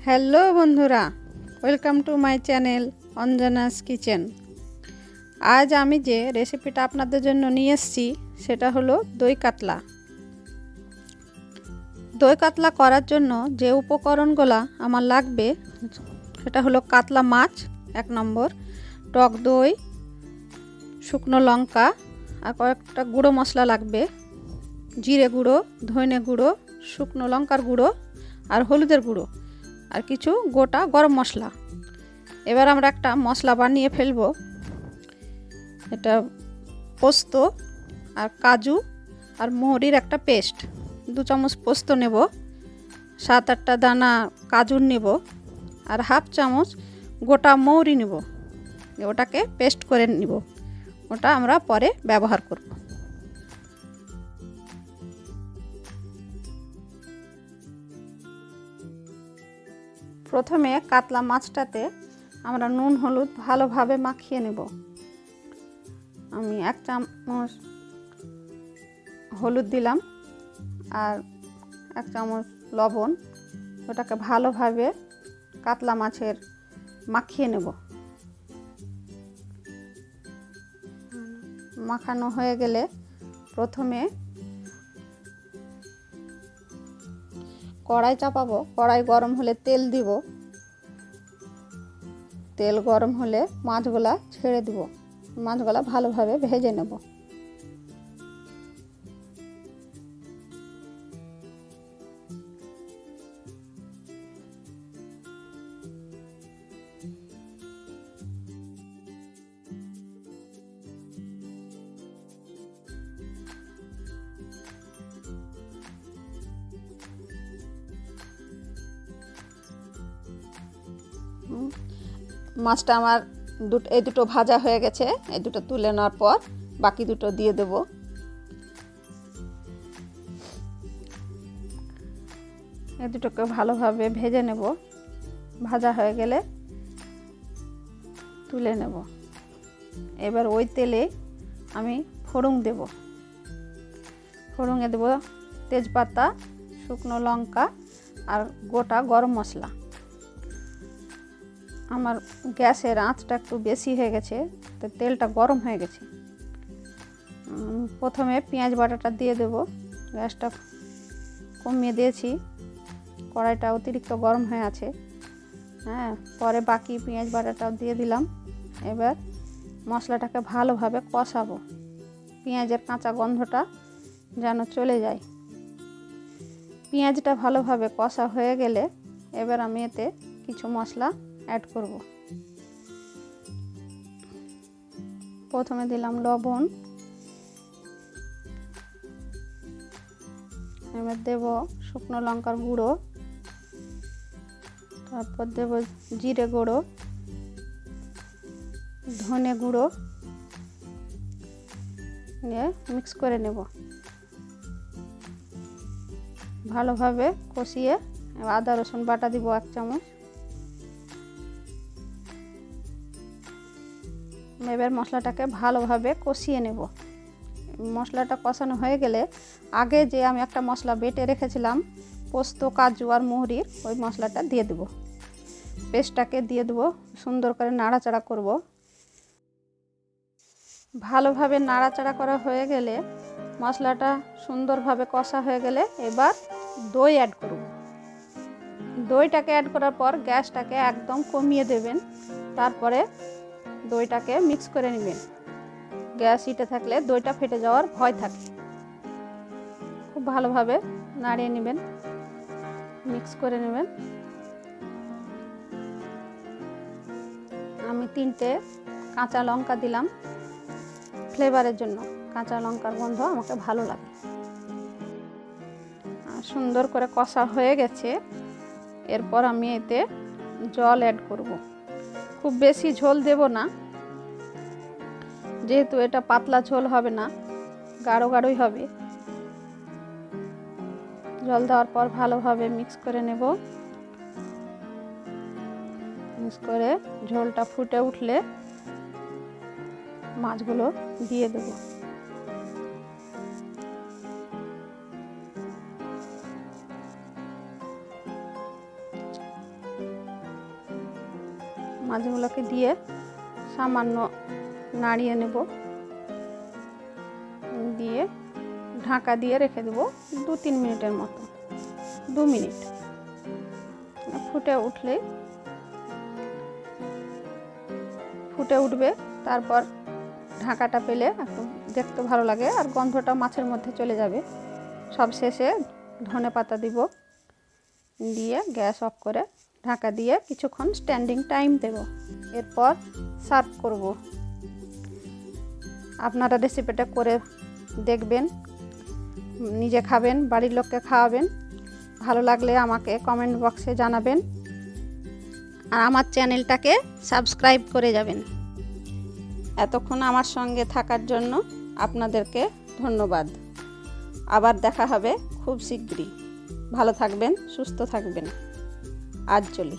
Hello বন্ধুরা, welcome to my channel Anjana's kitchen. আজ আমি যে রেসিপিটা আপনাদের জন্য নিয়ে এসেছি সেটা হলো দই কাতলা। দই কাতলা করার জন্য যে উপকরণগুলো আমার লাগবে সেটা হলো কাতলা মাছ 1 নম্বর, টক দই, শুকনো লঙ্কা আর কয়েকটা গুঁড়ো মশলা লাগবে, জিরে গুঁড়ো, ধনে গুঁড়ো, শুকনো লঙ্কার গুঁড়ো আর হলুদের গুঁড়ো আর কিছু গোটা গরম মশলা। এবার আমরা একটা মশলা বানিয়ে ফেলবো। এটা পোস্ত আর কাজু আর মৌরির একটা পেস্ট, 2 চামচ পোস্ত নেব, 7-8টা দানা কাজুর নেব আর 1/2 চামচ গোটা মৌরি নেব। ওটাকে পেস্ট করে নিব, ওটা আমরা পরে ব্যবহার করব। প্রথমে কাতলা মাছটাতে আমরা নুন হলুদ ভালোভাবে মাখিয়ে নেব। আমি 1 চামচ হলুদ দিলাম আর 1 চামচ লবণ, ওটাকে ভালোভাবে কাতলা মাছের মাখিয়ে নেব। মাখানো হয়ে গেলে প্রথমে কড়াই চাপাবো, কড়াই গরম হলে তেল দিব, তেল গরম হলে মাছগুলা ছেড়ে দিব, মাছগুলা ভালোভাবে ভেজে নেব। মাছটা আমার এই দুটো ভাজা হয়ে গেছে, এই দুটো তুলে নেওয়ার পর বাকি দুটো দিয়ে দেব। এই দুটোকে ভালোভাবে ভেজে নেব, ভাজা হয়ে গেলে তুলে নেব। এবার ওই তেলে আমি ফোড়ন দেব, ফোড়নে দেব তেজপাতা, শুকনো লঙ্কা আর গোটা গরম মশলা। আমার গ্যাসের আঁচটা একটু বেশি হয়ে গেছে, তো তেলটা গরম হয়ে গেছে। প্রথমে পেঁয়াজ বাটাটা দিয়ে দেব, গ্যাসটা কমিয়ে দিয়েছি, কড়াইটা অতিরিক্ত গরম হয়ে আছে। পরে বাকি পেঁয়াজ বাটাটাও দিয়ে দিলাম। এবার মশলাটাকে ভালোভাবে কষাবো, পেঁয়াজের কাঁচা গন্ধটা যেন চলে যায়। পেঁয়াজটা ভালোভাবে কষা হয়ে গেলে এবার আমি এতে কিছু মশলা অ্যাড করব। প্রথমে দিলাম লবণ, এবার দেব শুকনো লঙ্কার গুঁড়ো, তারপর দেব জিরে গুঁড়ো, ধনে গুঁড়ো, নিয়ে মিক্স করে নেব ভালোভাবে কষিয়ে। আদা রসুন বাটা দিব 1 চামচ। এবার মশলাটাকে ভালোভাবে কষিয়ে নেব। মশলাটা কষানো হয়ে গেলে আগে যে আমি একটা মশলা বেটে রেখেছিলাম পোস্ত, কাজু আর মৌরির, ওই মশলাটা দিয়ে দেব, পেস্টটাকে দিয়ে দেব। সুন্দর করে নাড়াচাড়া করব। ভালোভাবে নাড়াচাড়া করা হয়ে গেলে মশলাটা সুন্দরভাবে কষা হয়ে গেলে এবার দই অ্যাড করব। দইটাকে অ্যাড করার পর গ্যাসটাকে একদম কমিয়ে দেবেন, তারপরে দইটাকে মিক্স করে নেবেন। গ্যাস হিটে থাকলে দইটা ফেটে যাওয়ার ভয় থাকে। খুব ভালোভাবে নাড়িয়ে নেবেন, মিক্স করে নেবেন। আমি 3টে কাঁচা লঙ্কা দিলাম ফ্লেভারের জন্য, কাঁচা লঙ্কার গন্ধ আমাকে ভালো লাগে। সুন্দর করে কষা হয়ে গেছে, এরপর আমি এতে জল অ্যাড করব। খুব বেশি ঝোল দেব না, যেহেতু এটা পাতলা ঝোল হবে না, গাঢ় গাঢ়ই হবে। জল দেওয়ার পর ভালোভাবে মিক্স করে নেব। মিক্স করে ঝোলটা ফুটে উঠলে মাছগুলো দিয়ে দেব। মাছগুলোকে দিয়ে সামান্য নাড়িয়ে নেব, দিয়ে ঢাকা দিয়ে রেখে দেব 2-3 মিনিটের মতো। 2 মিনিট ফুটে উঠবে, তারপর ঢাকাটা পেলে একটু দেখতে ভালো লাগে আর গন্ধটা মাছের মধ্যে চলে যাবে। সব শেষে ধনেপাতা দিব, দিয়ে গ্যাস অফ করে ঢাকা দিয়ে কিছুক্ষণ স্ট্যান্ডিং টাইম দেব। এরপর সার্ভ করব। আপনারা রেসিপিটা করে দেখবেন, নিজে খাবেন, বাড়ির লোককে খাওয়াবেন। ভালো লাগলে আমাকে কমেন্ট বক্সে জানাবেন আর আমার চ্যানেলটাকে সাবস্ক্রাইব করে যাবেন। এতক্ষণ আমার সঙ্গে থাকার জন্য আপনাদেরকে ধন্যবাদ। আবার দেখা হবে খুব শীঘ্রই। ভালো থাকবেন, সুস্থ থাকবেন। আজ চলি।